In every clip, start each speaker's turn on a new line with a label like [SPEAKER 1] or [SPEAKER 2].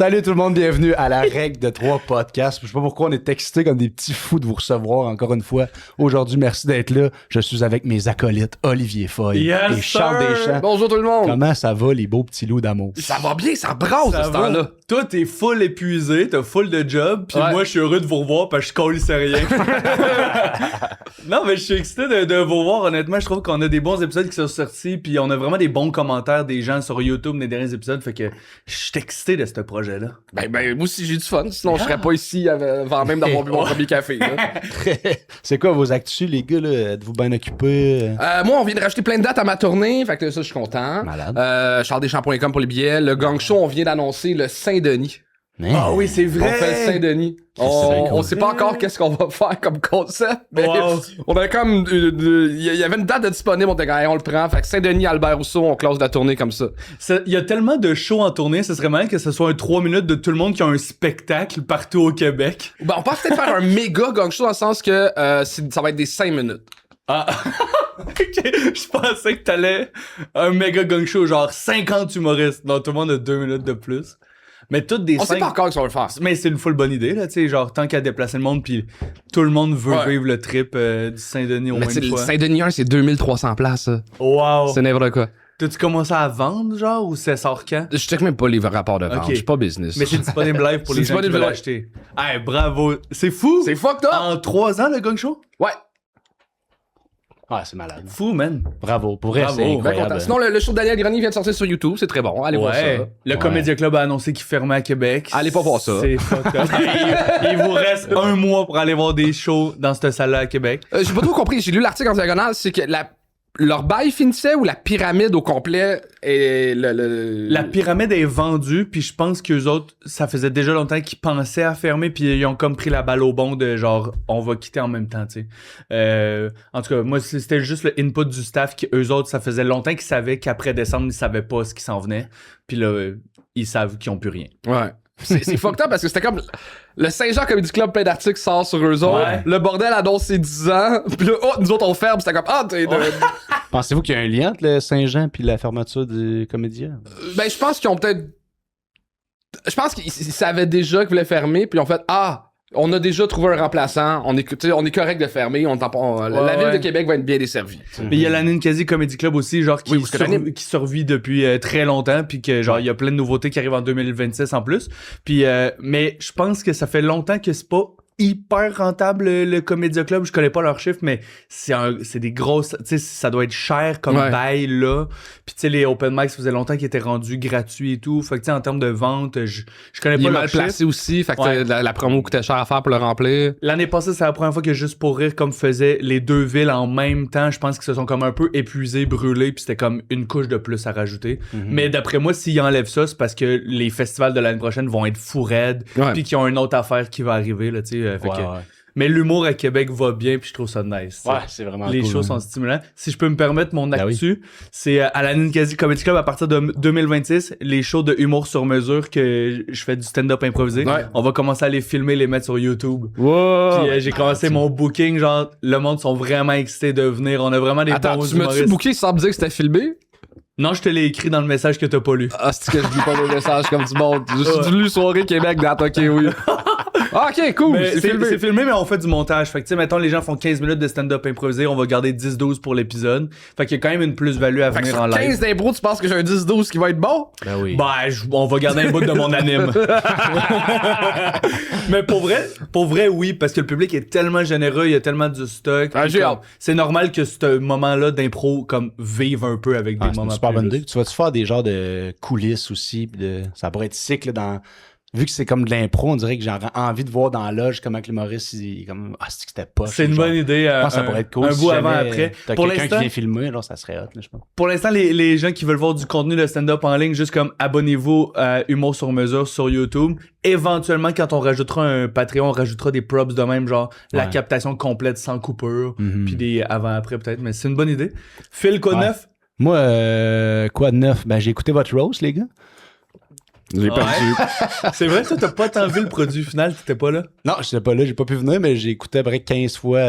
[SPEAKER 1] Salut tout le monde, bienvenue à la règle de 3 podcasts. Je sais pas pourquoi on est excités comme des petits fous de vous recevoir encore une fois. Aujourd'hui, merci d'être là. Je suis avec mes acolytes Olivier Foy et Charles Deschamps.
[SPEAKER 2] Bonjour tout le monde.
[SPEAKER 1] Comment ça va les beaux petits loups d'amour?
[SPEAKER 2] Ça va bien, ça brasse à ce temps-là.
[SPEAKER 3] Toi, t'es full épuisé, t'as full de job, pis moi, je suis heureux de vous revoir parce que je colisse rien. Non, mais je suis excité de vous revoir. Honnêtement, je trouve qu'on a des bons épisodes qui sont sortis, puis on a vraiment des bons commentaires des gens sur YouTube des derniers épisodes, fait que je suis excité de ce projet-là.
[SPEAKER 2] Ben, moi aussi j'ai du fun, sinon je serais pas ici avant même d'avoir bu mon premier café. Là.
[SPEAKER 1] C'est quoi vos actus, les gars? Là? Êtes-vous bien occupés?
[SPEAKER 2] Moi, on vient de rajouter plein de dates à ma tournée, fait que ça, je suis content.
[SPEAKER 1] Malade.
[SPEAKER 2] CharlesDeschamps.com pour les billets. Le Gang Show, on vient d'annoncer le Saint-Denis.
[SPEAKER 3] Ah oui, c'est vrai!
[SPEAKER 2] On fait le Saint-Denis. On sait pas encore qu'est-ce qu'on va faire comme concept, mais on a comme... Il y avait une date de disponible, on était on le prend. Fait que Saint-Denis, Albert Rousseau, on close la tournée comme ça.
[SPEAKER 3] Il y a tellement de shows en tournée, ce serait mal que ce soit un 3 minutes de tout le monde qui a un spectacle partout au Québec.
[SPEAKER 2] Ben, on pense peut-être faire un méga Gang Show dans le sens que ça va être des 5 minutes.
[SPEAKER 3] Ah, ok, je pensais que t'allais un méga gang show, genre 50 humoristes. Non, tout le monde a 2 minutes de plus. Mais toutes des
[SPEAKER 2] On sait pas encore ce qu'on veut faire.
[SPEAKER 3] Mais c'est une full bonne idée, là, tu sais, genre, tant qu'à déplacer le monde, puis tout le monde veut vivre le trip du Saint-Denis au moins une fois.
[SPEAKER 2] Saint-Denis 1, c'est 2300 places, ça.
[SPEAKER 3] Wow!
[SPEAKER 2] C'est n'importe quoi.
[SPEAKER 3] T'as-tu commencé à vendre, genre, ou ça sort quand?
[SPEAKER 2] Je check même pas les rapports de vente, je suis pas business.
[SPEAKER 3] Mais c'est disponible live pour les gens qui veulent acheter. Hey, bravo! C'est fou!
[SPEAKER 2] C'est fucked up!
[SPEAKER 3] En 3 ans, le gang show?
[SPEAKER 2] Ouais.
[SPEAKER 1] Ah, c'est malade.
[SPEAKER 3] Fou, man.
[SPEAKER 1] Bravo. Pour vrai, c'est incroyable.
[SPEAKER 2] Sinon, le show de Daniel Grenier vient de sortir sur YouTube. C'est très bon. Allez voir ça.
[SPEAKER 3] Le Comédia Club a annoncé qu'il fermait à Québec.
[SPEAKER 2] Allez pas voir ça.
[SPEAKER 3] C'est fucked up. Il vous reste 1 mois pour aller voir des shows dans cette salle-là à Québec.
[SPEAKER 2] J'ai pas trop compris. J'ai lu l'article en diagonale. C'est que leur bail finissait ou la pyramide au complet et
[SPEAKER 3] La pyramide est vendue, puis je pense qu'eux autres, ça faisait déjà longtemps qu'ils pensaient à fermer, puis ils ont comme pris la balle au bon de genre, on va quitter en même temps, tu sais. En tout cas, moi, c'était juste le input du staff qu'eux autres, ça faisait longtemps qu'ils savaient qu'après décembre, ils savaient pas ce qui s'en venait, puis là, ils savent qu'ils ont plus rien.
[SPEAKER 2] Ouais. C'est fucked up parce que c'était comme le Saint-Jean Comedy Club, plein d'articles sort sur eux autres.
[SPEAKER 3] Ouais.
[SPEAKER 2] Le bordel annonce ses 10 ans. Puis là, nous autres on ferme. C'était comme
[SPEAKER 1] Pensez-vous qu'il y a un lien entre le Saint-Jean puis la fermeture du Comédien?
[SPEAKER 2] Ben, je pense qu'ils ont peut-être. Je pense qu'ils savaient déjà qu'ils voulaient fermer. Puis ils ont fait on a déjà trouvé un remplaçant. On est correct de fermer. La ville de Québec va être bien desservie.
[SPEAKER 3] Mais il y a la Ninkasi Comedy Club aussi, genre, qui survit depuis très longtemps, puis que, genre, il y a plein de nouveautés qui arrivent en 2026 en plus. Puis, mais je pense que ça fait longtemps que c'est pas hyper rentable le Comédia Club. Je connais pas leurs chiffres, mais c'est des grosses, tu sais, ça doit être cher comme bail là. Puis tu sais, les open mics, ça faisait longtemps qu'ils étaient rendus gratuits et tout. Fait que tu sais, en termes de vente, je connais pas leurs chiffres. Il est mal placé
[SPEAKER 2] aussi, fait que la promo coûtait cher à faire pour le remplir.
[SPEAKER 3] L'année passée, c'est la première fois que Juste pour rire, comme faisaient les 2 villes en même temps, je pense qu'ils se sont comme un peu épuisés, brûlés, puis c'était comme une couche de plus à rajouter. Mais d'après moi, s'ils enlèvent ça, c'est parce que les festivals de l'année prochaine vont être fou raides, puis qu'ils ont une autre affaire qui va arriver, là, tu sais. Mais l'humour à Québec va bien, puis je trouve ça nice.
[SPEAKER 1] Ouais, c'est vraiment
[SPEAKER 3] les
[SPEAKER 1] cool,
[SPEAKER 3] shows sont stimulants. Si je peux me permettre mon actu, c'est à la Ninkasi Comedy Club à partir de 2026, les shows de humour sur mesure que je fais du stand-up improvisé. On va commencer à les filmer, les mettre sur YouTube. Puis j'ai commencé mon booking, genre le monde sont vraiment excités de venir. On a vraiment des bons humoristes.
[SPEAKER 2] Tu m'as-tu booké sans me dire que c'était filmé?
[SPEAKER 3] Non, je te l'ai écrit dans le message que t'as pas lu.
[SPEAKER 2] Ah, c'est que je lis pas les messages comme du monde. Je suis lu soirée Québec date, ok, oui. Ok, cool.
[SPEAKER 3] C'est filmé, mais on fait du montage. Fait que, tu sais, mettons, les gens font 15 minutes de stand-up improvisé, on va garder 10-12 pour l'épisode. Fait qu'il y a quand même une plus-value à venir en live.
[SPEAKER 2] 15 d'impro, tu penses que j'ai un 10-12 qui va être bon?
[SPEAKER 1] Ben oui.
[SPEAKER 3] On va garder un bout de mon anime. Mais pour vrai, oui, parce que le public est tellement généreux, il y a tellement du stock. C'est normal que ce moment-là d'impro, comme, vive un peu avec des moments
[SPEAKER 1] super bonne idée. Tu vas-tu faire des genres de coulisses aussi? Ça pourrait être sick là, dans... Vu que c'est comme de l'impro, on dirait que j'ai envie de voir dans la loge comment l'humoriste, il comme c'est que c'était pas.
[SPEAKER 3] C'est une bonne idée.
[SPEAKER 1] Je pense que ça pourrait être cool.
[SPEAKER 3] Un bout avant, après.
[SPEAKER 1] T'as quelqu'un qui vient filmer, alors ça serait hot, là, je pense.
[SPEAKER 3] Pour l'instant, les gens qui veulent voir du contenu de stand-up en ligne, juste comme abonnez-vous à Humour sur mesure sur YouTube. Éventuellement, quand on rajoutera un Patreon, on rajoutera des props de même, genre la captation complète sans coupure, puis des avant-après peut-être. Mais c'est une bonne idée. Phil, quoi de neuf?
[SPEAKER 1] Moi, quoi de neuf? Ben, j'ai écouté votre roast, les gars.
[SPEAKER 2] J'ai perdu.
[SPEAKER 3] C'est vrai, toi, t'as pas tant vu le produit final, t'étais pas là?
[SPEAKER 1] Non, j'étais pas là, j'ai pas pu venir, mais j'ai écouté à peu près 15 fois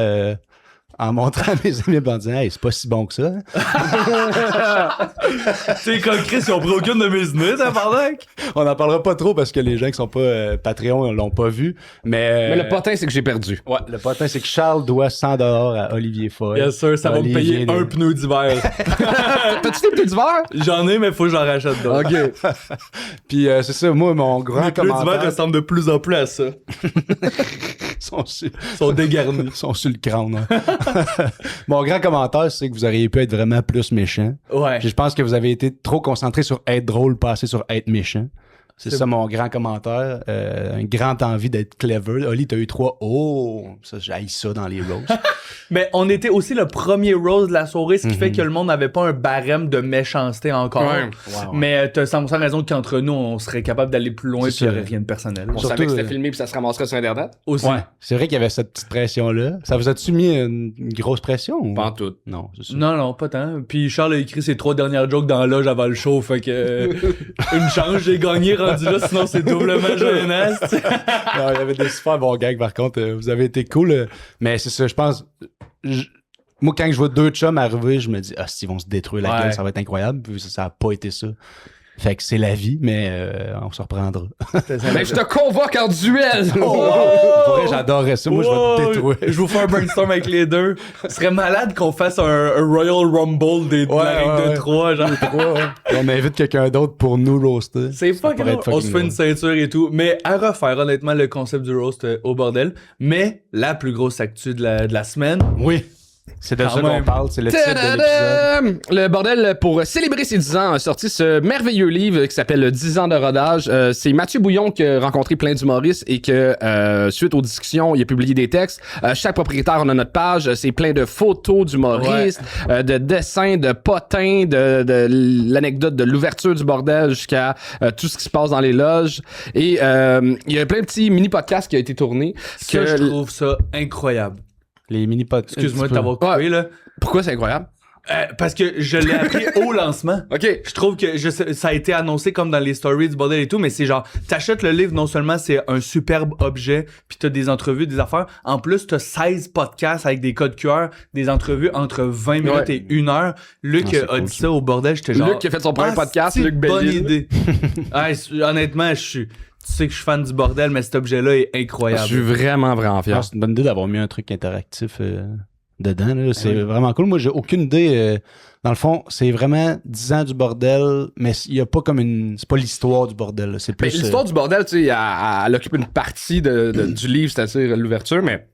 [SPEAKER 1] en montrant à mes amis en disant « Hey, c'est pas si bon que ça. »
[SPEAKER 3] Tu sais, comme Chris, ils ont pris aucune de mes idées, tabarnak.
[SPEAKER 1] On n'en parlera pas trop parce que les gens qui sont pas Patreon l'ont pas vu. Mais
[SPEAKER 2] le potin, c'est que j'ai perdu.
[SPEAKER 1] Ouais, le potin, c'est que Charles doit 100$ à Olivier Foy.
[SPEAKER 3] Bien sûr, ça va me payer un pneu d'hiver.
[SPEAKER 2] T'as-tu des pneus d'hiver?
[SPEAKER 3] J'en ai, mais faut que j'en rachète d'autres.
[SPEAKER 2] OK.
[SPEAKER 1] Puis c'est ça, moi, mon grand commentaire...
[SPEAKER 3] Les pneus d'hiver ressemblent de plus en plus à ça.
[SPEAKER 1] Ils
[SPEAKER 3] sont dégarnis.
[SPEAKER 1] Ils sont sur le crâne. Hein. Mon grand commentaire, c'est que vous auriez pu être vraiment plus méchant.
[SPEAKER 3] Ouais.
[SPEAKER 1] Puis je pense que vous avez été trop concentré sur être drôle, pas assez sur être méchant. C'est ça mon grand commentaire. Une grande envie d'être clever. Oli, t'as eu 3. Oh, ça, j'haïs ça dans les roasts.
[SPEAKER 3] Mais on était aussi le premier roast de la soirée, ce qui fait que le monde n'avait pas un barème de méchanceté encore.
[SPEAKER 2] Ouais.
[SPEAKER 1] Ouais.
[SPEAKER 3] Mais t'as 100% raison qu'entre nous, on serait capable d'aller plus loin et il n'y aurait rien de personnel.
[SPEAKER 2] On savait que c'était filmé puis ça se ramasserait sur Internet.
[SPEAKER 3] Aussi.
[SPEAKER 1] Ouais. C'est vrai qu'il y avait cette petite pression-là. Ça vous a-tu mis une grosse pression? Ou...
[SPEAKER 2] Pas en tout.
[SPEAKER 1] Non, c'est ça.
[SPEAKER 3] Non, pas tant. Puis Charles a écrit ses 3 dernières jokes dans la loge avant le show, fait que une chance, j'ai gagné rendu là, sinon c'est doublement gênant.
[SPEAKER 1] Non, il y avait des super bons gags par contre. Vous avez été cool. Mais c'est ça, je pense... Moi, quand je vois 2 chums arriver, je me dis, ils vont se détruire la gueule, ça va être incroyable. Puis ça a pas été ça. Fait que c'est la vie, mais on se reprendra.
[SPEAKER 2] Mais je te convoque en duel!
[SPEAKER 1] Pour vrai, j'adorerais ça. Moi, je vais te détruire.
[SPEAKER 3] Je vous fais un brainstorm avec les deux. Ce serait malade qu'on fasse un Royal Rumble de la règle de 3, genre.
[SPEAKER 1] On invite quelqu'un d'autre pour nous roaster.
[SPEAKER 3] C'est fucking drôle. On se fait une ceinture et tout. Mais à refaire, honnêtement, le concept du roast au bordel. Mais la plus grosse actu de la semaine.
[SPEAKER 1] Oui. C'est de ça qu'on parle, c'est le titre de l'épisode.
[SPEAKER 2] Le bordel, pour célébrer ses 10 ans, a sorti ce merveilleux livre qui s'appelle 10 ans de rodage. C'est Mathieu Bouillon qui a rencontré plein d'humoristes et que, suite aux discussions, il a publié des textes. Chaque propriétaire, on a notre page. C'est plein de photos d'humoristes, de dessins, de potins, de l'anecdote de l'ouverture du bordel jusqu'à tout ce qui se passe dans les loges. Et il y a plein de petits mini-podcasts qui ont été tournés.
[SPEAKER 3] Ça, je trouve ça incroyable.
[SPEAKER 1] Les mini-podcasts.
[SPEAKER 3] Excuse-moi de t'avoir coupé, là.
[SPEAKER 2] Pourquoi c'est incroyable?
[SPEAKER 3] Parce que je l'ai appris au lancement.
[SPEAKER 2] OK.
[SPEAKER 3] Je trouve que ça a été annoncé comme dans les stories du bordel et tout, mais c'est genre, t'achètes le livre, non seulement c'est un superbe objet, puis t'as des entrevues, des affaires, en plus t'as 16 podcasts avec des codes QR, des entrevues entre 20 minutes et 1 heure. Luc a dit ça au bordel, j'étais genre...
[SPEAKER 2] Luc qui a fait son premier podcast, Luc Bellil.
[SPEAKER 3] Bonne idée. Honnêtement, tu sais que je suis fan du bordel, mais cet objet-là est incroyable.
[SPEAKER 2] Je suis vraiment fier.
[SPEAKER 1] C'est une bonne idée d'avoir mis un truc interactif dedans. Là. C'est vraiment cool. Moi, j'ai aucune idée. Dans le fond, c'est vraiment 10 ans du bordel, mais il y a pas comme une... C'est pas l'histoire du bordel. Là. C'est plus...
[SPEAKER 2] l'histoire du bordel, tu sais, elle occupe une partie du livre, c'est-à-dire l'ouverture, mais...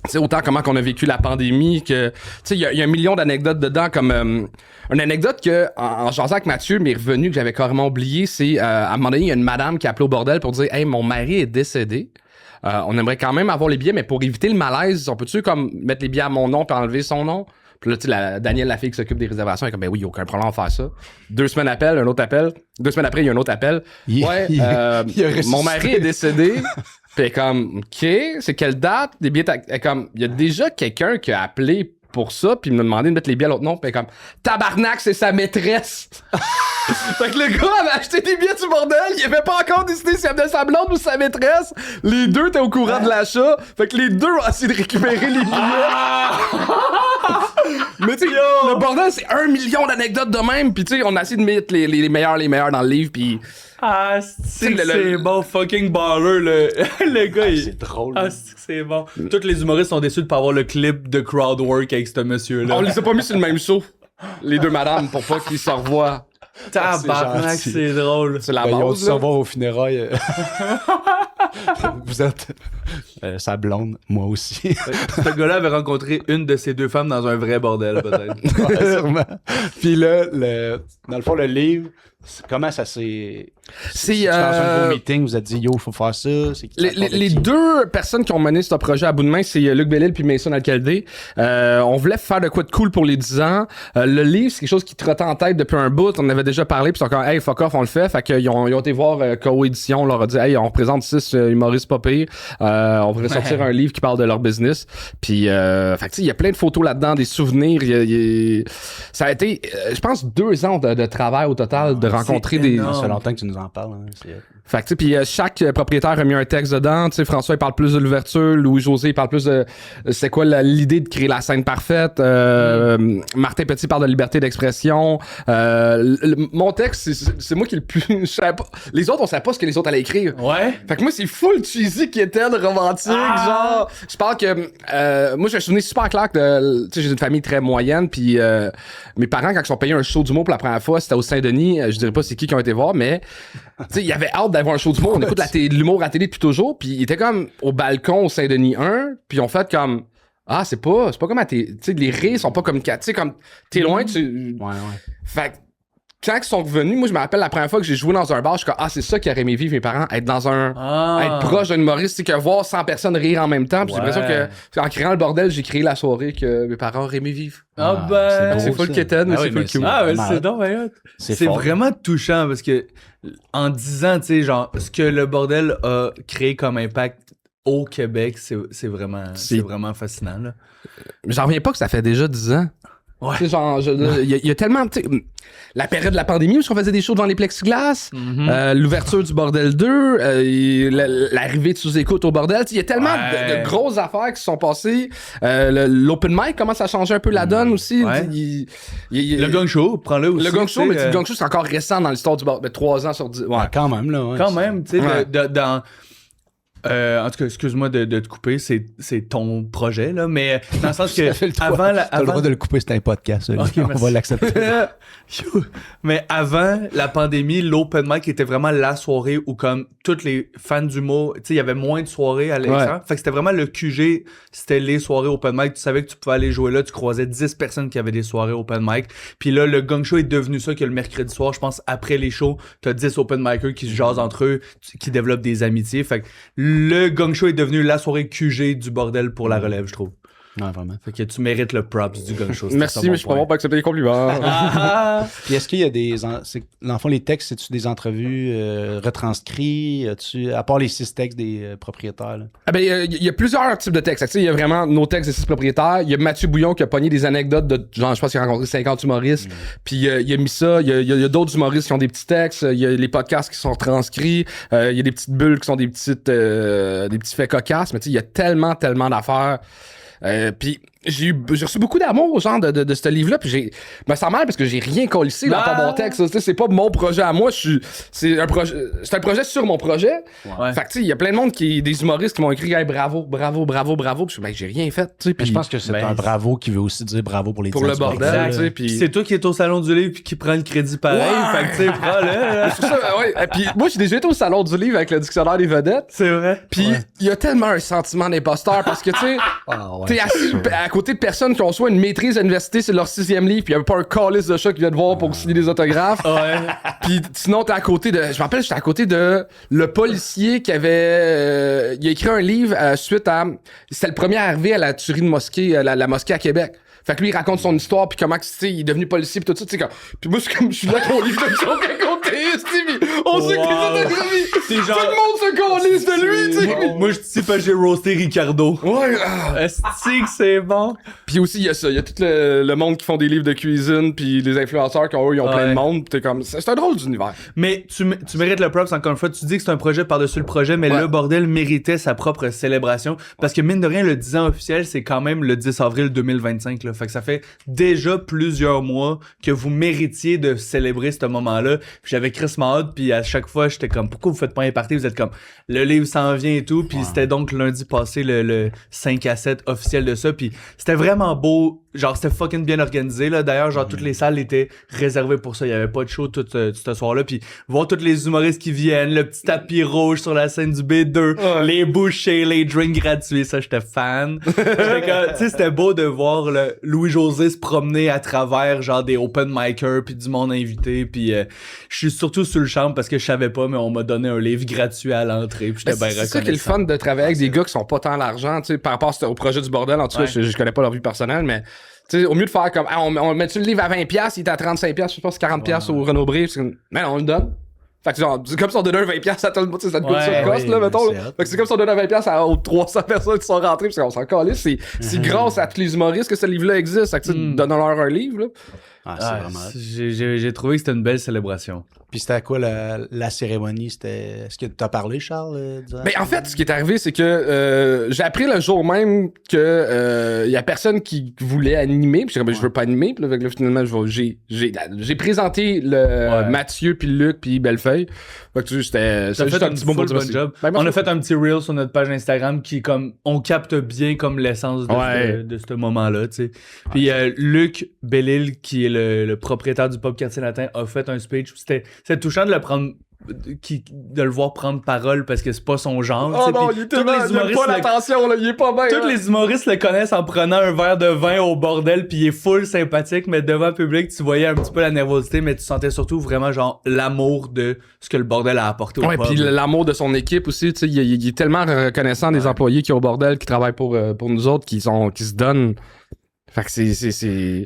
[SPEAKER 2] C'est autant comment qu'on a vécu la pandémie que... Tu sais, il y a un million d'anecdotes dedans, comme... une anecdote que, en jasant avec Mathieu, m'est revenue, que j'avais carrément oublié, c'est... à un moment donné, il y a une madame qui a appelé au bordel pour dire « Hey, mon mari est décédé. On aimerait quand même avoir les billets, mais pour éviter le malaise, on peut-tu comme mettre les billets à mon nom puis enlever son nom? » Puis là, tu sais, Danielle, la fille qui s'occupe des réservations, elle est comme, ben oui, aucun problème à faire ça. 2 semaines appel, un autre appel. 2 semaines après, il y a un autre appel. Mon mari est décédé. Puis comme, OK, c'est quelle date? Des billets, comme, il y a déjà quelqu'un qui a appelé pour ça, puis il m'a demandé de mettre les billets à l'autre nom, puis comme, tabarnak, c'est sa maîtresse! Fait que le gars avait acheté des billets du bordel, il avait pas encore décidé s'il avait sa blonde ou sa maîtresse. Les deux étaient au courant de l'achat, fait que les deux ont essayé de récupérer les billets. Mais tu sais, le bordel, c'est 1 million d'anecdotes de même, pis tu sais, on a essayé de mettre les meilleurs dans le livre, pis...
[SPEAKER 3] Ah, c'est bon, fucking baller, le gars.
[SPEAKER 1] C'est drôle.
[SPEAKER 3] Ah, c'est bon. Tous les humoristes sont déçus de pas avoir le clip de crowdwork avec ce monsieur-là.
[SPEAKER 2] On les a pas mis sur le même show, les deux madames, pour pas qu'ils se revoient.
[SPEAKER 3] Tabarnak, c'est drôle.
[SPEAKER 2] C'est la base,
[SPEAKER 1] ils ont dû
[SPEAKER 2] là.
[SPEAKER 1] savoir aux funérailles. Vous êtes sa blonde, moi aussi.
[SPEAKER 3] Ce gars-là avait rencontré une de ses 2 femmes dans un vrai bordel, peut-être.
[SPEAKER 1] Ouais, sûrement. Puis là, dans le fond, le livre, comment ça s'est...
[SPEAKER 2] C'est
[SPEAKER 1] dans un gros meeting, vous avez dit, yo, il faut faire ça.
[SPEAKER 2] Les 2 personnes qui ont mené ce projet à bout de main, c'est Luc Bellil puis Mason Alcaldé. On voulait faire de quoi de cool pour les 10 ans. Le livre, c'est quelque chose qui trottait en tête depuis un bout. On en avait déjà parlé, puis ils sont comme, hey, fuck off, on le fait. Fait qu'ils ont été voir Coédition, on leur a dit, hey, on représente 6 humoristes pas pires. On voudrait sortir un livre qui parle de leur business. Puis, fait que tu sais, il y a plein de photos là-dedans, des souvenirs. Ça a été, je pense, 2 ans de travail au total, de rencontré des...
[SPEAKER 1] Ça fait longtemps que tu nous en parles. Hein,
[SPEAKER 2] fait que, puis chaque propriétaire a mis un texte dedans. Tu sais, François, il parle plus de l'ouverture. Louis-José, il parle plus de... c'est quoi l'idée de créer la scène parfaite. Martin Petit parle de liberté d'expression. Mon texte, c'est moi qui le plus... Je savais pas. Les autres, on savait pas ce que les autres allaient écrire.
[SPEAKER 3] Ouais.
[SPEAKER 2] Fait que moi, c'est full cheesy qui était romantique. Genre, je parle que... moi, je me souviens super clair que... Tu sais, j'ai une famille très moyenne. Puis mes parents, quand ils sont payés un show d'humour pour la première fois, c'était au Saint-Denis. Je dirais pas c'est qui ont été voir, mais... Tu sais, il y avait hâte d'avoir un show d'humour. On écoute l'humour à la télé depuis toujours. Puis il était comme au balcon au Saint-Denis 1. Puis on fait comme... Ah, c'est pas comme à tes... Tu sais, les rires sont pas comme... Tu sais, comme... T'es loin, tu...
[SPEAKER 1] Ouais.
[SPEAKER 2] Fait que quand ils sont revenus, moi, je me rappelle la première fois que j'ai joué dans un bar, je suis comme, c'est ça qui aurait aimé vivre mes parents, être dans un... Être proche d'un humoriste, c'est que voir 100 personnes rire en même temps. Puis j'ai l'impression que, en créant le bordel, j'ai créé la soirée que mes parents auraient aimé vivre. C'est full quétaine, mais c'est full cute.
[SPEAKER 3] C'est donc, c'est vraiment touchant parce que, en disant, tu sais, genre, ce que le bordel a créé comme impact au Québec, c'est vraiment fascinant, là.
[SPEAKER 2] J'en reviens pas que ça fait déjà 10 ans.
[SPEAKER 3] Ouais.
[SPEAKER 2] Tu sais, genre, il y a tellement, tu sais, la période de la pandémie où on faisait des shows devant les plexiglas, l'ouverture du Bordel 2, l'arrivée de sous-écoute au Bordel, il y a tellement de grosses affaires qui se sont passées. L'open mic commence à changer un peu la donne aussi.
[SPEAKER 3] Ouais. Le Gang Show, prends-le aussi.
[SPEAKER 2] Le Gang Show, mais le Gang Show, c'est encore récent dans l'histoire du Bordel, 3 ans sur 10. Ouais,
[SPEAKER 1] quand même, là. Ouais,
[SPEAKER 3] quand même, tu sais, dans... en tout cas, excuse-moi de te couper, c'est ton projet, là, mais dans le sens que avant
[SPEAKER 1] t'as le droit de le couper, c'est un podcast.
[SPEAKER 3] Okay,
[SPEAKER 1] on va l'accepter.
[SPEAKER 3] Mais avant la pandémie, l'open mic était vraiment la soirée où comme tous les fans d'humour, tu sais, il y avait moins de soirées à l'extérieur. Fait que c'était vraiment le QG, c'était les soirées open mic. Tu savais que tu pouvais aller jouer là, tu croisais 10 personnes qui avaient des soirées open mic. Puis là, le Gang Show est devenu ça que le mercredi soir, je pense, après les shows, t'as 10 open micers qui se jasent entre eux, qui développent des amitiés. Fait que le Gang Show est devenu la soirée QG du bordel pour la relève, je trouve.
[SPEAKER 1] Ouais, vraiment.
[SPEAKER 3] Fait que tu mérites le props du Gang Show.
[SPEAKER 2] Merci, mais je suis pas bon pour accepter les compliments.
[SPEAKER 1] Puis est-ce qu'il y a des... Dans le fond, les textes, c'est-tu des entrevues retranscrits? À part les 6 textes des propriétaires?
[SPEAKER 2] Il y a plusieurs types de textes. Il y a vraiment nos textes des 6 propriétaires. Il y a Mathieu Bouillon qui a pogné des anecdotes de genre, je pense qu'il a rencontré 50 humoristes. Puis il a mis ça. Il y a d'autres humoristes qui ont des petits textes. Il y a les podcasts qui sont retranscrits. Il y a des petites bulles qui sont des petits faits cocasses. Mais il y a tellement d'affaires. Puis j'ai reçu beaucoup d'amour genre de ce livre-là, puis je me sens mal parce que j'ai rien collissé dans ton bon texte. C'est pas mon projet à moi, c'est un projet sur mon projet. Ouais. Fait que tu sais, il y a plein de monde des humoristes qui m'ont écrit hey, bravo, puis j'ai rien fait. Puis
[SPEAKER 1] je pense que c'est un bravo qui veut aussi dire bravo pour les
[SPEAKER 2] pour le bordel. Tu sais, puis
[SPEAKER 3] c'est toi qui es au salon du livre puis qui prend le crédit pareil. Fait que tu sais, prends-le.
[SPEAKER 2] Puis moi j'ai déjà été au salon du livre avec le dictionnaire des vedettes.
[SPEAKER 3] C'est vrai.
[SPEAKER 2] Puis il y a tellement un sentiment d'imposteur parce que tu sais, t'es assis à côté de personnes qui ont soit une maîtrise à l'université, c'est leur 6e livre, puis il y avait pas un calice de chat qui vient te voir pour signer des autographes. Puis sinon, t'es à côté de... Je me rappelle, j'étais à côté de le policier qui avait... il a écrit un livre suite à... C'était le premier arrivé à la tuerie de mosquée, la mosquée à Québec. Fait que lui, il raconte son histoire, puis comment il est devenu policier, puis tout ça, tu sais, puis moi, je suis là avec mon livre de joke à côté, on sait que les autographies, tout le monde se calisse de lui, tu sais.
[SPEAKER 3] Moi, je dis pas j'ai roasté Ricardo.
[SPEAKER 2] Ouais,
[SPEAKER 3] est-ce que c'est bon?
[SPEAKER 2] Puis aussi, il y a ça, il y a tout le monde qui font des livres de cuisine, puis les influenceurs qui ont plein de monde, t'es comme, c'est un drôle d'univers.
[SPEAKER 3] Mais tu mérites le props, encore une fois, tu dis que c'est un projet par-dessus le projet, mais le bordel méritait sa propre célébration, parce que mine de rien, le 10 ans officiel, c'est quand même le 10 avril 2025, là. Fait que ça fait déjà plusieurs mois que vous méritiez de célébrer ce moment-là. Puis j'avais Chris Mahod, puis à chaque fois, j'étais comme, pourquoi vous faites pas un party? Vous êtes comme, le livre s'en vient et tout. Puis c'était donc lundi passé le 5 à 7 officiel de ça. Puis c'était vraiment beau. Genre, c'était fucking bien organisé, là. D'ailleurs, genre, toutes les salles étaient réservées pour ça. Il y avait pas de show tout ce soir-là. Puis voir tous les humoristes qui viennent, le petit tapis rouge sur la scène du B2, les bouchées, les drinks gratuits, ça, j'étais fan. Tu sais, c'était beau de voir Louis-José se promener à travers, genre, des open micers puis du monde invité. Puis je suis surtout sur le champ parce que je savais pas, mais on m'a donné un livre gratuit à l'entrée. Puis j'étais bien reconnaissant.
[SPEAKER 2] C'est ça qui est le fun de travailler avec des gars qui sont pas tant l'argent, tu sais, par rapport au projet du bordel. En tout cas, je connais pas leur vie personnelle, mais tu sais, au mieux de faire comme, on met-tu le livre à 20$, il est à 35$, je sais pas, c'est 40$ au Renaud Bré, mais on le donne. Fait que genre, c'est comme si on donnait un 20$, ça te coûte sur le cost, là, mettons. Fait que c'est comme si on donnait un 20$ aux 300 personnes qui sont rentrées, parce qu'on s'en calisse. C'est grâce à tous les humoristes que ce livre-là existe. Fait que tu sais, donnons-leur un livre, là.
[SPEAKER 1] c'est vraiment...
[SPEAKER 3] J'ai trouvé que c'était une belle célébration.
[SPEAKER 1] Puis c'était à quoi la cérémonie? Est-ce que tu as parlé, Charles?
[SPEAKER 2] Ben, en fait, ce qui est arrivé, c'est que j'ai appris le jour même que y a personne qui voulait animer. Puis je veux pas animer. Puis là, finalement, j'ai présenté Mathieu, puis Luc, puis Bellefeuille. Fait que c'était juste un petit bon job.
[SPEAKER 3] Ben, on a fait un petit reel sur notre page Instagram qui, comme, on capte bien comme l'essence de ce moment-là, tu sais. Puis Luc Bellil, qui est le propriétaire du pub Quartier Latin, a fait un speech. C'est touchant de le voir prendre parole parce que c'est pas son genre.
[SPEAKER 2] Oh non, il est tellement, il a pas l'attention, là, il est pas bien.
[SPEAKER 3] Tous les humoristes le connaissent en prenant un verre de vin au bordel, puis il est full sympathique, mais devant le public, tu voyais un petit peu la nervosité, mais tu sentais surtout vraiment genre l'amour de ce que le bordel a apporté au pub.
[SPEAKER 2] Puis l'amour de son équipe aussi, tu sais, il est tellement reconnaissant des employés qui au bordel, qui travaillent pour nous autres, qui se donnent. Fait que c'est...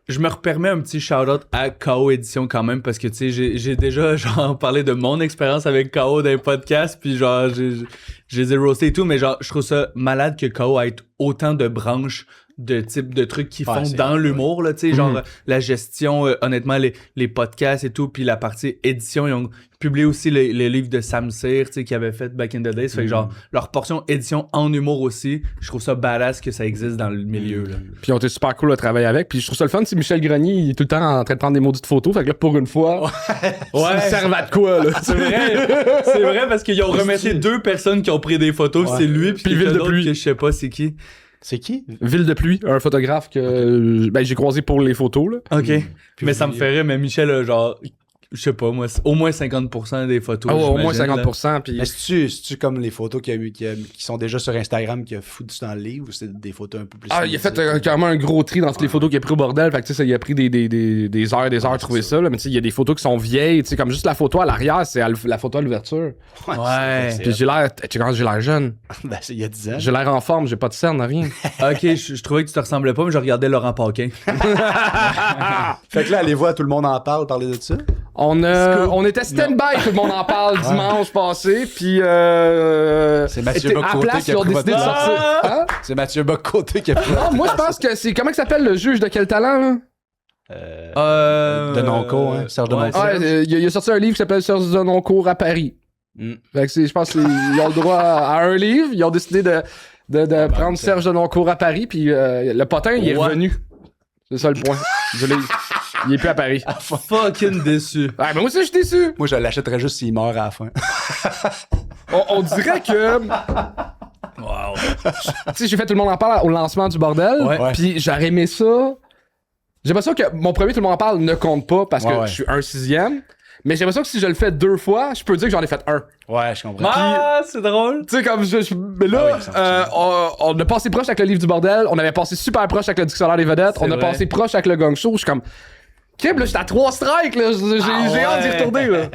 [SPEAKER 3] Je me permets un petit shout-out à KO Édition quand même, parce que tu sais, j'ai déjà genre parlé de mon expérience avec KO dans les podcasts, puis genre je les ai roastés et tout, mais genre je trouve ça malade que KO ait autant de branches de type de trucs qu'ils font dans l'humour, là, tu sais, genre la gestion, honnêtement, les podcasts et tout, puis la partie édition, ils ont publié aussi les livres de Sam Cyr, tu sais, qu'ils avaient fait back in the days, fait que genre, leur portion édition en humour aussi, je trouve ça badass que ça existe dans le milieu, là.
[SPEAKER 2] Puis ils ont été super cool à travailler avec, puis je trouve ça le fun, si Michel Grenier, il est tout le temps en train de prendre des maudites photos, fait que là, pour une fois, ça servent à de quoi, là.
[SPEAKER 3] C'est vrai, parce qu'ils ont remercié 2 personnes qui ont pris des photos, c'est lui, puis
[SPEAKER 2] Ville de Pluie,
[SPEAKER 3] que je sais pas c'est qui.
[SPEAKER 1] C'est qui?
[SPEAKER 2] Ville de Pluie, un photographe que j'ai croisé pour les photos, là.
[SPEAKER 3] OK. Mais ça me ferait, mais Michel, genre, je sais pas, moi, au moins 50% des photos.
[SPEAKER 2] Ah ouais, au moins 50%. Puis...
[SPEAKER 1] Est-ce comme les photos qui sont déjà sur Instagram qui a foutu dans le livre, ou c'est des photos un peu plus...
[SPEAKER 2] il a fait carrément un gros tri dans toutes les photos qu'il a pris au bordel. Fait que tu sais, il a pris des heures et des heures à trouver ça. Là. Mais tu sais, il y a des photos qui sont vieilles. Tu sais, comme juste la photo à l'arrière, c'est la photo à l'ouverture.
[SPEAKER 3] Ouais.
[SPEAKER 2] Puis j'ai l'air jeune.
[SPEAKER 1] Ben, il y a 10 ans.
[SPEAKER 2] J'ai l'air en forme, j'ai pas de cernes, rien.
[SPEAKER 3] OK, je trouvais que tu te ressemblais pas, mais je regardais Laurent Paquin.
[SPEAKER 1] Fait que là, allez voir, tout le monde en parler de ça.
[SPEAKER 2] On était stand-by, tout le monde en parle dimanche passé, puis
[SPEAKER 1] c'est Mathieu Bock-Côté qui a pris votre place. C'est Mathieu Bock-Côté qui a pris votre place.
[SPEAKER 2] Moi, je pense que c'est... Comment il s'appelle, le juge de quel talent, là?
[SPEAKER 1] Denoncourt, hein? Serge Denoncourt.
[SPEAKER 2] Il a sorti un livre qui s'appelle Serge Denoncourt à Paris. Fait que je pense qu'ils ont le droit à un livre. Ils ont décidé de prendre Serge Denoncourt à Paris, puis le potin, il est revenu. C'est ça le point du livre. Il est plus à Paris.
[SPEAKER 3] Fucking déçu.
[SPEAKER 2] Ah, mais moi aussi, je suis déçu.
[SPEAKER 1] Moi, je l'achèterais juste s'il meurt à la fin.
[SPEAKER 2] On dirait que...
[SPEAKER 3] Wow.
[SPEAKER 2] Tu sais, j'ai fait Tout le monde en parle au lancement du bordel. Puis j'aurais aimé ça. J'ai l'impression que mon premier Tout le monde en parle ne compte pas parce que je suis un 6e. Mais j'ai l'impression que si je le fais 2 fois, je peux dire que j'en ai fait 1.
[SPEAKER 1] Ouais, je comprends.
[SPEAKER 3] C'est drôle.
[SPEAKER 2] Tu sais, comme mais là, on a passé proche avec le livre du bordel. On avait passé super proche avec le dictionnaire des vedettes. On a passé proche avec le gang show. Je suis comme... Kim, là, j'étais à 3 strikes, là. J'ai hâte d'y retourner, là.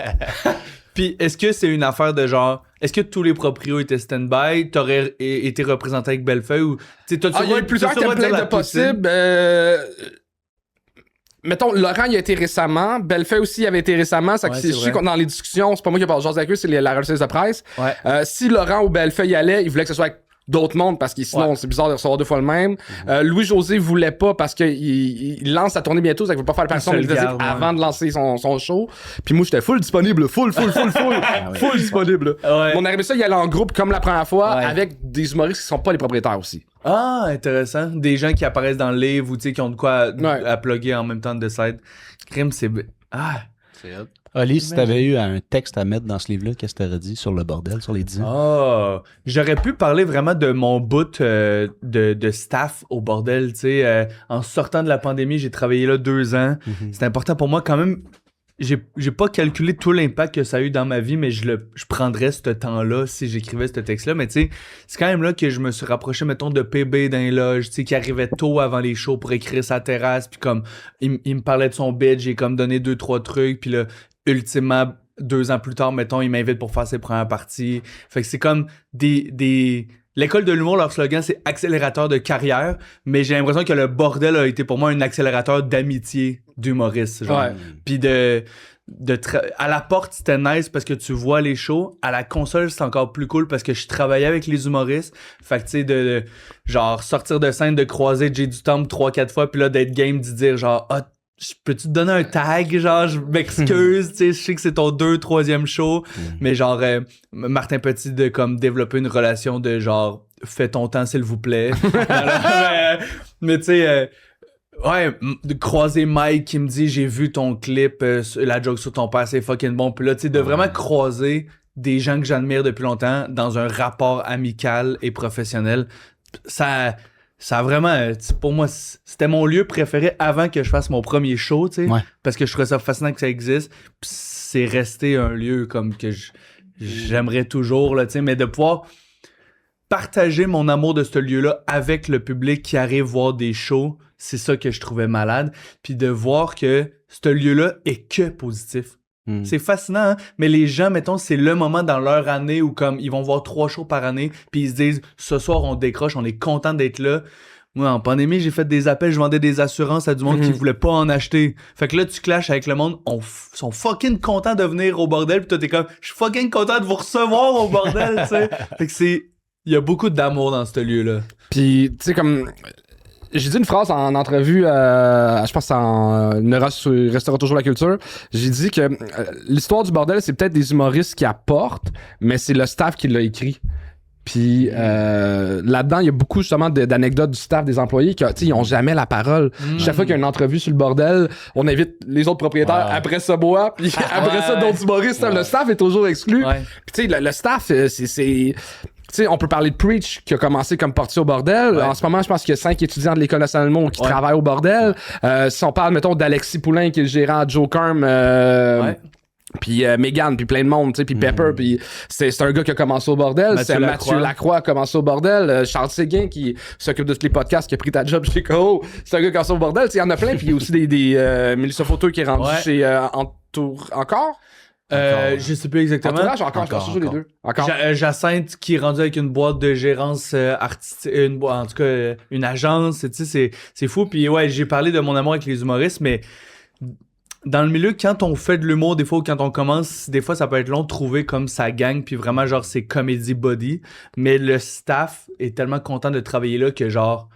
[SPEAKER 3] Puis, est-ce que c'est une affaire de genre... Est-ce que tous les proprios étaient stand-by? T'aurais été représenté avec Bellefeuille ou...
[SPEAKER 2] Il y a eu plusieurs templates de possibles. Mettons, Laurent, il a été récemment. Bellefeuille aussi, il avait été récemment. Ça je sais que dans les discussions, c'est pas moi qui ai parlé avec eux, c'est la relecture de presse. Si Laurent ou Bellefeuille y allait, il voulait que ce soit avec d'autres mondes parce que sinon c'est bizarre de recevoir 2 fois le même. Louis-José voulait pas parce qu'il lance sa tournée bientôt, ça veut pas faire le personne de visite avant de lancer son show. Puis moi j'étais full disponible, full disponible. On arrivait ça, il allait en groupe comme la première fois avec des humoristes qui sont pas les propriétaires aussi.
[SPEAKER 3] Ah, intéressant. Des gens qui apparaissent dans le livre ou tu sais qui ont de quoi à plugger en même temps de side. Crime, c'est
[SPEAKER 1] hot. Oli, si t'avais eu un texte à mettre dans ce livre-là, qu'est-ce que t'aurais dit sur le bordel, sur les 10 ans?
[SPEAKER 3] J'aurais pu parler vraiment de mon bout de staff au bordel, tu sais. En sortant de la pandémie, j'ai travaillé là 2 ans. C'est important pour moi quand même. J'ai pas calculé tout l'impact que ça a eu dans ma vie, mais je prendrais ce temps-là si j'écrivais ce texte-là. Mais tu sais, c'est quand même là que je me suis rapproché, mettons, de PB dans les loges, tu sais, qui arrivait tôt avant les shows pour écrire sa terrasse. Puis comme, il me parlait de son bed, j'ai comme donné 2-3 trucs. Puis là, ultimement, 2 ans plus tard, mettons, il m'invite pour faire ses premières parties. Fait que c'est comme L'école de l'humour, leur slogan, c'est accélérateur de carrière, mais j'ai l'impression que le bordel a été pour moi un accélérateur d'amitié d'humoriste. Puis à la porte, c'était nice parce que tu vois les shows. À la console, c'est encore plus cool parce que je travaillais avec les humoristes. Fait que tu sais, de genre sortir de scène, de croiser Jay du Temple 3-4 fois, puis là, d'être game, d'y dire genre, peux-tu te donner un tag, genre, je m'excuse, tu sais, je sais que c'est ton 2, 3e show, mais genre, Martin Petit de comme développer une relation de genre, fais ton temps s'il vous plaît. mais tu sais, ouais, de croiser Mike qui me dit, j'ai vu ton clip, la joke sur ton père, c'est fucking bon, puis là, tu sais, de vraiment croiser des gens que j'admire depuis longtemps dans un rapport amical et professionnel, ça a vraiment, pour moi, c'était mon lieu préféré avant que je fasse mon premier show, tu sais, parce que je trouvais ça fascinant que ça existe. Puis c'est resté un lieu comme que j'aimerais toujours, là, tu sais, mais de pouvoir partager mon amour de ce lieu-là avec le public qui arrive voir des shows, c'est ça que je trouvais malade. Puis de voir que ce lieu-là est que positif. C'est fascinant, hein? Mais les gens, mettons, c'est le moment dans leur année où comme ils vont voir 3 shows par année, puis ils se disent, ce soir, on décroche, on est content d'être là. Moi, en pandémie, j'ai fait des appels, je vendais des assurances à du monde qui voulait pas en acheter. Fait que là, tu clashes avec le monde, sont fucking contents de venir au bordel, puis toi, t'es comme, je suis fucking content de vous recevoir au bordel, tu sais. Fait que il y a beaucoup d'amour dans ce lieu-là.
[SPEAKER 2] Puis, tu sais, comme... J'ai dit une phrase en entrevue, je pense en Restera toujours la culture. J'ai dit que l'histoire du bordel, c'est peut-être des humoristes qui apportent, mais c'est le staff qui l'a écrit. Puis là-dedans, il y a beaucoup justement d'anecdotes du staff, des employés qui ils ont jamais la parole. Chaque fois qu'il y a une entrevue sur le bordel, on invite les autres propriétaires, après ça bois, puis après ça d'autres humoristes. Le staff est toujours exclu. Puis tu sais, le staff, c'est tu sais, on peut parler de Preach qui a commencé comme portier au bordel. En ce moment, je pense qu'il y a 5 étudiants de l'École nationale de l'humour qui travaillent au bordel. Si on parle, mettons, d'Alexis Poulain qui est le gérant à Joe Carm, puis Megan, puis plein de monde, tu sais, puis Pepper, puis c'est un gars qui a commencé au bordel. Mathieu Lacroix a commencé au bordel. Charles Séguin qui s'occupe de tous les podcasts, qui a pris ta job chez Koho. C'est un gars qui a commencé au bordel. Il y en a plein, puis il y a aussi des Mélissa Fauteux qui est rendu chez Encore.
[SPEAKER 3] Je sais plus exactement.
[SPEAKER 2] Entourage, encore. Je pense toujours les deux. Encore.
[SPEAKER 3] Jacinthe qui est rendu avec une boîte de gérance artistique, en tout cas une agence, tu sais, c'est fou. Puis ouais, j'ai parlé de mon amour avec les humoristes, mais dans le milieu, quand on fait de l'humour, des fois, ou quand on commence, des fois, ça peut être long de trouver comme sa gang, puis vraiment, genre, c'est comedy body. Mais le staff est tellement content de travailler là que, genre,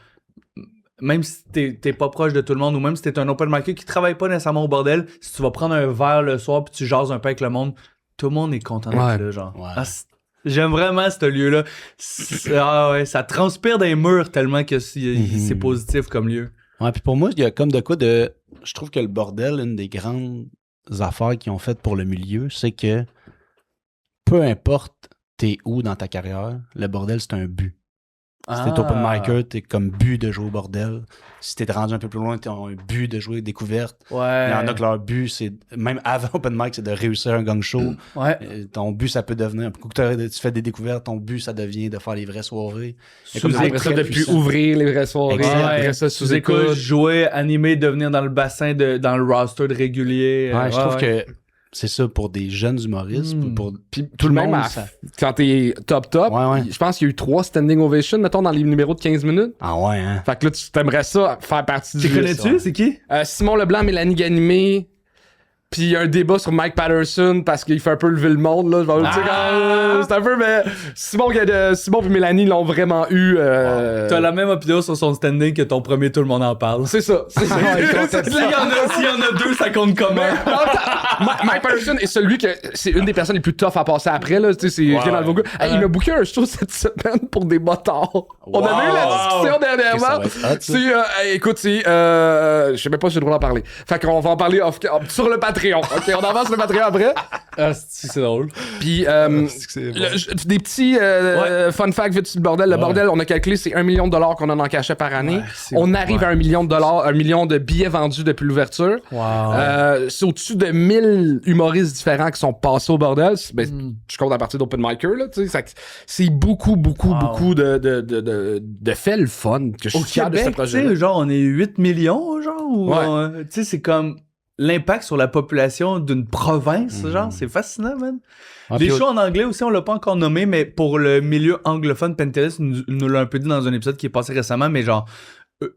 [SPEAKER 3] même si t'es pas proche de tout le monde, ou même si t'es un open micer qui travaille pas nécessairement au bordel, si tu vas prendre un verre le soir puis tu jases un peu avec le monde, tout le monde est content d'être là, genre. J'aime vraiment ce lieu-là. Ça transpire des murs tellement que c'est positif comme lieu.
[SPEAKER 1] Ouais, puis pour moi, il y a comme de quoi de... Je trouve que le bordel, une des grandes affaires qu'ils ont faites pour le milieu, c'est que peu importe t'es où dans ta carrière, le bordel, c'est un but. Si t'es open micer, t'es comme but de jouer au bordel. Si t'es rendu un peu plus loin, t'as un but de jouer découverte. Il y en a que leur but, c'est, même avant open mic, c'est de réussir un gang show. Ton but, ça peut devenir, un coup que tu fais des découvertes, ton but, ça devient de faire les vraies soirées.
[SPEAKER 2] Après ça, de plus ouvrir les vraies soirées. Après ça, sous-écoute.
[SPEAKER 3] Jouer, animer, devenir dans le bassin, dans le roster de régulier.
[SPEAKER 1] Je trouve que c'est ça pour des jeunes humoristes.
[SPEAKER 2] Puis tout le monde, quand t'es top, je pense qu'il y a eu 3 standing ovations, mettons, dans les numéros de 15 minutes.
[SPEAKER 1] Ah ouais, hein?
[SPEAKER 2] Fait que là, tu t'aimerais ça faire partie du...
[SPEAKER 3] Tu connais-tu? C'est qui?
[SPEAKER 2] Simon Leblanc, Mélanie Ganimé. Puis il y a un débat sur Mike Patterson parce qu'il fait un peu lever le monde, là. C'est un peu, mais Simon et Mélanie l'ont vraiment eu.
[SPEAKER 3] T'as la même opinion sur son standing que ton premier Tout le monde en parle.
[SPEAKER 2] C'est ça. S'il y
[SPEAKER 3] en a 2, ça compte comment?
[SPEAKER 2] Mike Patterson est celui que c'est une des personnes les plus tough à passer après, là. Tu sais, c'est Rénal Vaughan. Il m'a booké un show cette semaine pour des motards. On avait eu la discussion dernièrement. Écoute, je sais même pas si j'ai le droit d'en parler. Fait qu'on va en parler sur le Patreon. OK, on avance le Patreon après.
[SPEAKER 3] C'est drôle.
[SPEAKER 2] Puis, des petits fun facts vite sur le bordel. Le bordel, on a calculé, c'est 1 million de dollars qu'on en cachait par année. On arrive à 1 million de dollars, 1 million de billets vendus depuis l'ouverture. C'est au-dessus de 1000 humoristes différents qui sont passés au bordel. Je compte à partir d'Open Micer, là. C'est beaucoup de faits le fun que je suis fier de ce projet.
[SPEAKER 3] Genre, on est 8 millions, genre. Tu sais, c'est comme... l'impact sur la population d'une province, genre, c'est fascinant, man. Les shows en anglais aussi, on l'a pas encore nommé, mais pour le milieu anglophone, Pentelis nous l'a un peu dit dans un épisode qui est passé récemment, mais genre,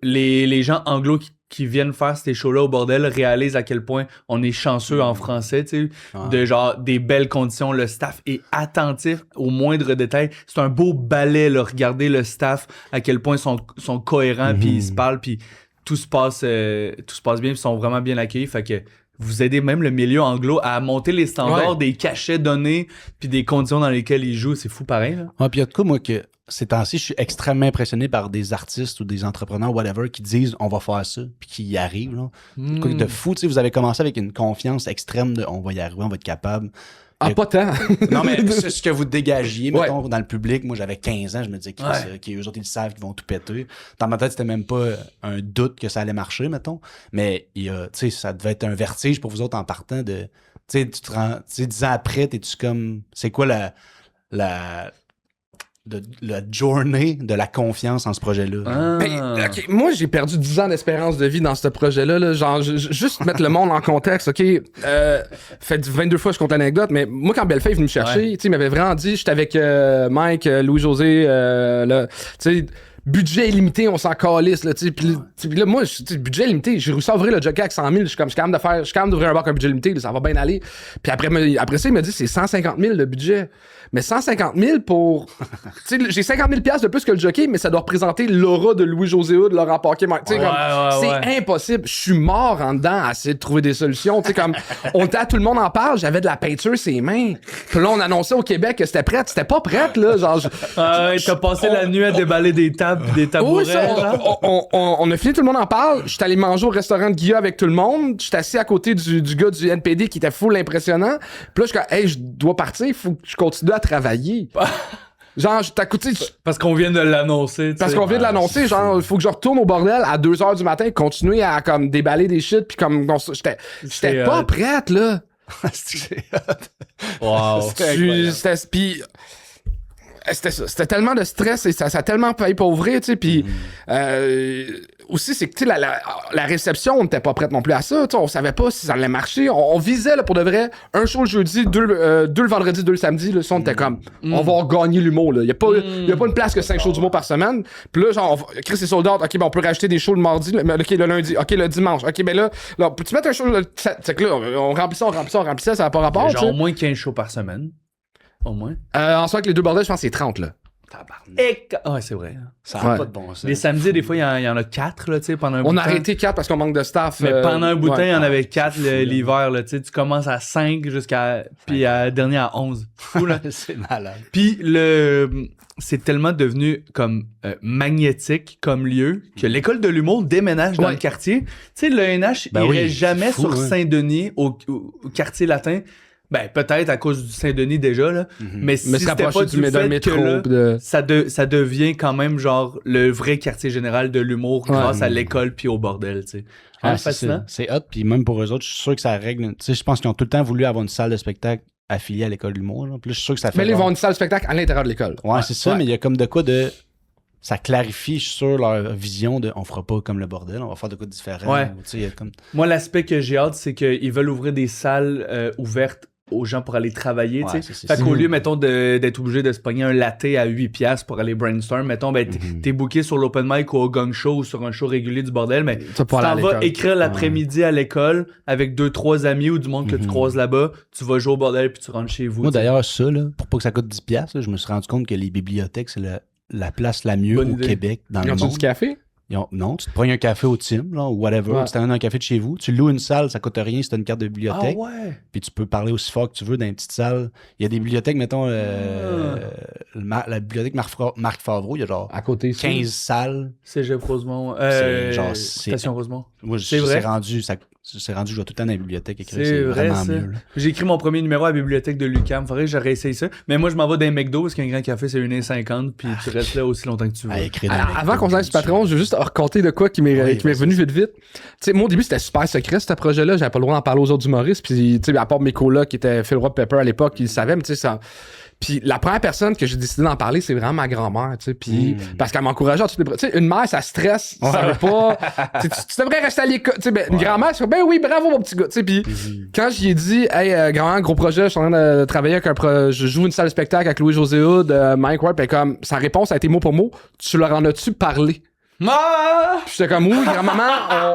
[SPEAKER 3] les gens anglo qui viennent faire ces shows-là au bordel réalisent à quel point on est chanceux en français, tu sais, de genre des belles conditions, le staff est attentif aux moindres détails. C'est un beau ballet, là, regarder le staff, à quel point ils sont cohérents, puis ils se parlent, puis tout se passe bien, ils sont vraiment bien accueillis. Fait que vous aidez même le milieu anglo à monter les standards des cachets donnés puis des conditions dans lesquelles ils jouent. C'est fou pareil. Là.
[SPEAKER 1] Ouais, puis il y a de quoi, moi, que ces temps-ci, je suis extrêmement impressionné par des artistes ou des entrepreneurs, whatever, qui disent on va faire ça, puis qui y arrivent. Là. Quoi de fou, tu sais, vous avez commencé avec une confiance extrême de on va y arriver, on va être capable.
[SPEAKER 2] Pas tant.
[SPEAKER 1] Non, mais c'est ce que vous dégagiez, mettons, dans le public. Moi, j'avais 15 ans, je me disais qu'eux autres, ils savent qu'ils vont tout péter. Dans ma tête, c'était même pas un doute que ça allait marcher, mettons. Mais, tu sais, ça devait être un vertige pour vous autres en partant de... Tu sais, tu te rends... Tu sais, 10 ans après, t'es-tu comme... C'est quoi la journée de la confiance en ce projet-là?
[SPEAKER 2] Okay, moi, j'ai perdu 10 ans d'espérance de vie dans ce projet-là. Là. Genre, juste mettre le monde en contexte, OK? Fait 22 fois, je compte l'anecdote, mais moi, quand Bellefeuille est venu me chercher, il m'avait vraiment dit, j'étais avec Mike, Louis-José, là, tu sais, budget illimité, on s'en calisse, là, tu sais. Puis là, moi, budget limité, j'ai réussi à ouvrir le jockey avec 100 000, je suis capable d'ouvrir un bar avec un budget limité, là, ça va bien aller. Puis après ça, il m'a dit, c'est 150 000 le budget. Mais 150 000 pour... tu sais, j'ai 50 000 $ de plus que le jockey, mais ça doit représenter l'aura de Louis-José Hood, Laurent Paquet. C'est impossible. Je suis mort en dedans à essayer de trouver des solutions. Tu sais, comme, on était à Tout le monde en parle, j'avais de la peinture sur les mains. Puis là, on annonçait au Québec que c'était prête. C'était pas prête, là. Genre,
[SPEAKER 3] t'as passé la nuit à déballer des tables pis des tabourets. Oui, ça,
[SPEAKER 2] on a fini Tout le monde en parle. J'étais allé manger au restaurant de Guilla avec tout le monde. J'étais assis à côté du gars du NPD qui était full impressionnant. Puis là, je suis comme, hey, je dois partir, faut que je continue à travailler. Genre, t'as coûté.
[SPEAKER 3] Parce qu'on vient de l'annoncer.
[SPEAKER 2] Parce qu'on vient de l'annoncer, genre, il faut que je retourne au bordel à 2h du matin, continuer à comme déballer des shit, puis comme j'étais pas prête, là.
[SPEAKER 3] Wow.
[SPEAKER 2] C'était tellement de stress et ça a tellement failli pas ouvrir, tu sais, puis aussi, c'est que, tu sais, la réception, on n'était pas prête non plus à ça, tu sais, on savait pas si ça allait marcher, on visait, là, pour de vrai, un show le jeudi, deux le vendredi, 2 le samedi, là, ça, on était comme, on va gagner l'humour, là, y a pas une place que 5 shows d'humour par semaine, puis là, genre, Chris et sold out, ok, ben on peut rajouter des shows le mardi, ok, le lundi, ok, le dimanche, ok, ben là peux-tu mettre un show, c'est que là, on remplissait, ça n'a pas rapport,
[SPEAKER 3] genre, au moins 15 shows par semaine. Au moins.
[SPEAKER 2] En soi, avec les deux bordels, je pense que c'est 30, là.
[SPEAKER 3] Ouais, c'est vrai.
[SPEAKER 1] Ça n'a pas de bon sens.
[SPEAKER 3] Les samedis, des fois, il y en a 4, là, tu sais, pendant un bout de temps.
[SPEAKER 2] On a arrêté 4 parce qu'on manque de staff.
[SPEAKER 3] Mais pendant un bout de temps, il y en avait 4 l'hiver, là, tu sais. Tu commences à 5 jusqu'à... Puis à dernier à 11. Fou, là.
[SPEAKER 1] C'est malade.
[SPEAKER 3] Puis c'est tellement devenu comme magnétique comme lieu que l'école de l'humour déménage dans le quartier. Tu sais, l'ENH irait jamais fou, sur Saint-Denis au quartier latin. Ben, peut-être à cause du Saint-Denis déjà, là. Mais si c'était pas du fait métro, que là, ça devient quand même genre le vrai quartier général de l'humour grâce à l'école puis au bordel, tu sais.
[SPEAKER 1] Ah, fascinant. C'est hot, puis même pour eux autres, je suis sûr que ça règle... Tu sais, je pense qu'ils ont tout le temps voulu avoir une salle de spectacle affiliée à l'école de l'humour, là. Puis là, je suis sûr que ça fait...
[SPEAKER 2] Mais ils vont une salle de spectacle à l'intérieur de l'école.
[SPEAKER 1] Ouais, c'est ça, mais il y a comme de quoi de... Ça clarifie, je suis sûr, leur vision de on fera pas comme le bordel, on va faire de quoi de différent.
[SPEAKER 3] Ouais.
[SPEAKER 1] Tu sais, comme...
[SPEAKER 3] Moi, l'aspect que j'ai hâte, c'est qu'ils veulent ouvrir des salles ouvertes aux gens pour aller travailler, tu sais. Fait qu'au lieu, mettons, d'être obligé de se pogner un latte à 8$ pour aller brainstorm, mettons, ben, t'es booké sur l'open mic ou au gang show ou sur un show régulier du bordel, mais tu t'en vas écrire l'après-midi à l'école avec 2-3 amis ou du monde que tu croises là-bas, tu vas jouer au bordel puis tu rentres chez vous.
[SPEAKER 1] Moi, d'ailleurs, ça, là, pour pas que ça coûte 10$, là, je me suis rendu compte que les bibliothèques, c'est la place la mieux au Québec dans le monde.
[SPEAKER 2] Du café?
[SPEAKER 1] Non, tu te prends un café au Tim, là, ou whatever, tu t'amènes un café de chez vous, tu loues une salle, ça coûte rien si t'as une carte de bibliothèque.
[SPEAKER 3] Ah ouais.
[SPEAKER 1] Puis tu peux parler aussi fort que tu veux dans une petite salle. Il y a des bibliothèques, mettons, la bibliothèque Marc Favreau, il y a genre
[SPEAKER 2] à côté,
[SPEAKER 1] 15 salles.
[SPEAKER 3] Cégep Rosemont. Station Rosemont.
[SPEAKER 1] Moi, c'est rendu, je vais tout le temps dans la bibliothèque écrire.
[SPEAKER 3] C'est vrai,
[SPEAKER 1] vraiment
[SPEAKER 3] ça.
[SPEAKER 1] mieux. Là.
[SPEAKER 3] J'ai écrit mon premier numéro à la bibliothèque de l'UQAM. Faudrait que j'aurais essayé ça. Mais moi, je m'en vais dans un McDo parce qu'un grand café, c'est 1,50$. Puis tu restes là aussi longtemps que tu veux.
[SPEAKER 2] Avant qu'on s'aille sur Patreon, je veux juste raconter de quoi qui m'est revenu vite. Tu sais, moi, au début, c'était super secret, ce projet-là. J'avais pas le droit d'en parler aux autres humoristes. Puis, tu sais, à part mes colocs qui étaient Phil Roy Pepper à l'époque, ils le savaient, mais tu sais, ça. Puis la première personne que j'ai décidé d'en parler, c'est vraiment ma grand-mère, tu sais, puis parce qu'elle m'encourageait à toutes les... Tu sais, une mère, ça stresse, ça veut pas... tu devrais rester à l'école, tu sais, ben, une grand-mère, c'est ben oui, bravo mon petit gars, tu sais, puis quand j'y ai dit, hey, grand-mère, gros projet, je suis en train de travailler avec je joue une salle de spectacle avec Louis-José Hood, Mike Ward, puis comme, sa réponse a été mot pour mot, tu leur en as-tu parlé? Puis j'étais comme, oui, grand-maman,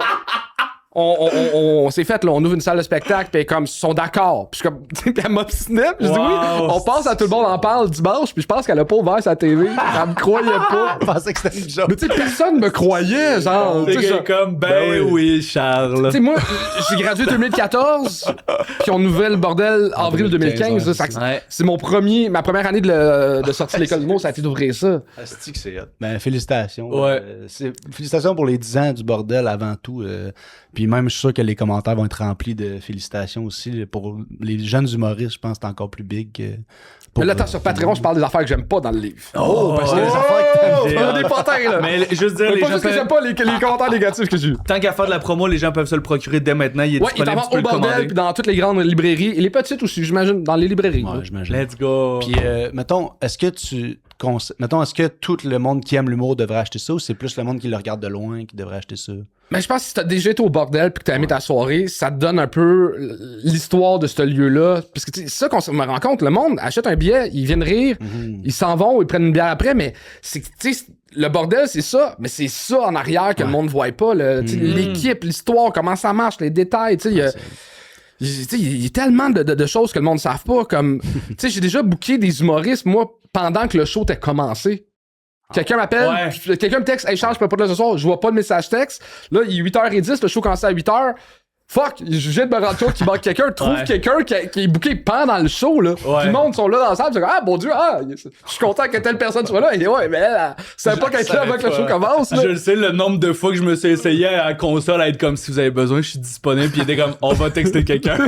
[SPEAKER 2] on s'est fait, là, on ouvre une salle de spectacle, puis comme, ils sont d'accord. Puis je suis comme, tu sais, puis elle m'obstinait, puis je dis oui, on pense à tout le monde en parle dimanche, puis je pense qu'elle a pas ouvert sa TV. Elle me croyait pas.
[SPEAKER 1] Je pensais que c'était une joke.
[SPEAKER 2] Mais tu sais, personne me croyait, genre.
[SPEAKER 3] C'est comme, ben oui, Charles.
[SPEAKER 2] Tu sais, moi, j'ai gradué 2014, puis on ouvrait le bordel avril 2015.
[SPEAKER 1] ouais,
[SPEAKER 2] C'est ma première année de sortie de l'école du mot, ça a été d'ouvrir ça.
[SPEAKER 1] Asti que c'est hot. Ben, félicitations.
[SPEAKER 3] Ouais.
[SPEAKER 1] Félicitations pour les 10 ans du bordel avant tout. Puis même, je suis sûr que les commentaires vont être remplis de félicitations aussi. Pour les jeunes humoristes, je pense que c'est encore plus big que...
[SPEAKER 2] Mais là, sur Patreon, je parle des affaires que j'aime pas dans le livre.
[SPEAKER 1] Oh, parce que les affaires que t'aimes
[SPEAKER 2] On a des pantins, là.
[SPEAKER 3] Mais juste dire, les
[SPEAKER 2] pas
[SPEAKER 3] gens
[SPEAKER 2] juste que j'aime pas les commentaires négatifs que j'ai eu.
[SPEAKER 3] tant qu'à faire de la promo, les gens peuvent se le procurer dès maintenant. Il est
[SPEAKER 2] Ouais, il est
[SPEAKER 3] disponible,
[SPEAKER 2] au bordel, puis dans toutes les grandes librairies. Et les petites aussi, j'imagine, dans les librairies.
[SPEAKER 1] Ouais, j'imagine.
[SPEAKER 3] Let's go.
[SPEAKER 1] Puis, mettons, est-ce que tout le monde qui aime l'humour devrait acheter ça ou c'est plus le monde qui le regarde de loin qui devrait acheter ça?
[SPEAKER 2] Mais je pense que si t'as déjà été au bordel puis que t'as aimé ta soirée, ça te donne un peu l'histoire de ce lieu-là. Parce que c'est ça qu'on me rend compte. Le monde achète un billet, ils viennent rire, ils s'en vont, ils prennent une bière après, mais c'est le bordel, c'est ça. Mais c'est ça en arrière que le monde ne voit pas. L'équipe, l'histoire, comment ça marche, les détails. Il y a tellement de choses que le monde ne savent pas. Comme, j'ai déjà booké des humoristes, moi, pendant que le show était commencé. Quelqu'un m'appelle, quelqu'un me texte, hey Charles, je peux pas te le ce soir, je vois pas de message texte. Là, il est 8h10, le show commence à 8h. Fuck, je viens de me rendre compte qu'il manque quelqu'un. Trouve quelqu'un qui est booké pendant le show, là. Tout le monde sont là dans la salle. Ah, bon Dieu, je suis content que telle personne soit là. Et ouais, mais elle savait pas quelqu'un avant que le show commence, là.
[SPEAKER 3] Je le sais, le nombre de fois que je me suis essayé à la console à être comme si vous avez besoin, je suis disponible. Puis il était comme, on va texter quelqu'un.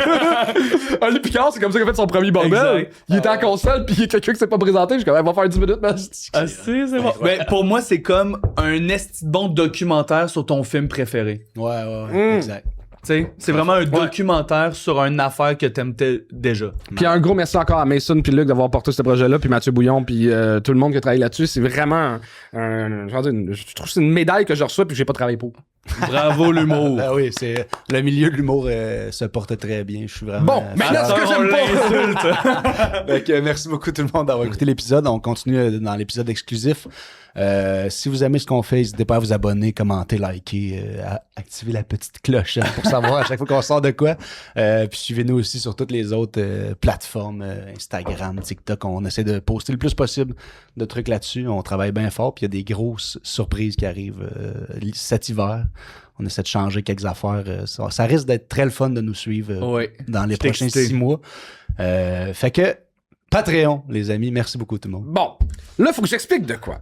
[SPEAKER 2] Ali Picard, c'est comme ça qu'il a fait son premier bordel.
[SPEAKER 3] Exact.
[SPEAKER 2] Il était en console, puis il y a quelqu'un qui s'est pas présenté. Je suis comme, elle va faire 10 minutes, mais.
[SPEAKER 3] Ah, c'est bon. Mais pour moi, c'est comme un esti de bon documentaire sur ton film préféré.
[SPEAKER 1] Ouais, exact.
[SPEAKER 3] T'sais, c'est vraiment un documentaire sur une affaire que t'aimes déjà.
[SPEAKER 2] Puis un gros merci encore à Mason puis Luc d'avoir porté ce projet-là, puis Mathieu Bouillon, puis tout le monde qui a travaillé là-dessus. C'est vraiment je trouve que c'est une médaille que je reçois puis que j'ai pas travaillé pour.
[SPEAKER 3] Bravo l'humour.
[SPEAKER 1] Ben oui, c'est le milieu de l'humour se porte très bien. Je suis vraiment.
[SPEAKER 2] Bon, maintenant ce que j'aime pas.
[SPEAKER 1] Donc, merci beaucoup tout le monde d'avoir écouté l'épisode. On continue dans l'épisode exclusif. Si vous aimez ce qu'on fait, n'hésitez pas à vous abonner, commenter, liker, activer la petite cloche pour savoir à chaque fois qu'on sort de quoi. Puis suivez-nous aussi sur toutes les autres plateformes, Instagram, TikTok. On essaie de poster le plus possible de trucs là-dessus. On travaille bien fort. Puis il y a des grosses surprises qui arrivent cet hiver. On essaie de changer quelques affaires. Ça risque d'être très le fun de nous suivre dans les prochains 6 mois. Fait que Patreon, les amis. Merci beaucoup tout le monde.
[SPEAKER 2] Bon, là, faut que j'explique de quoi.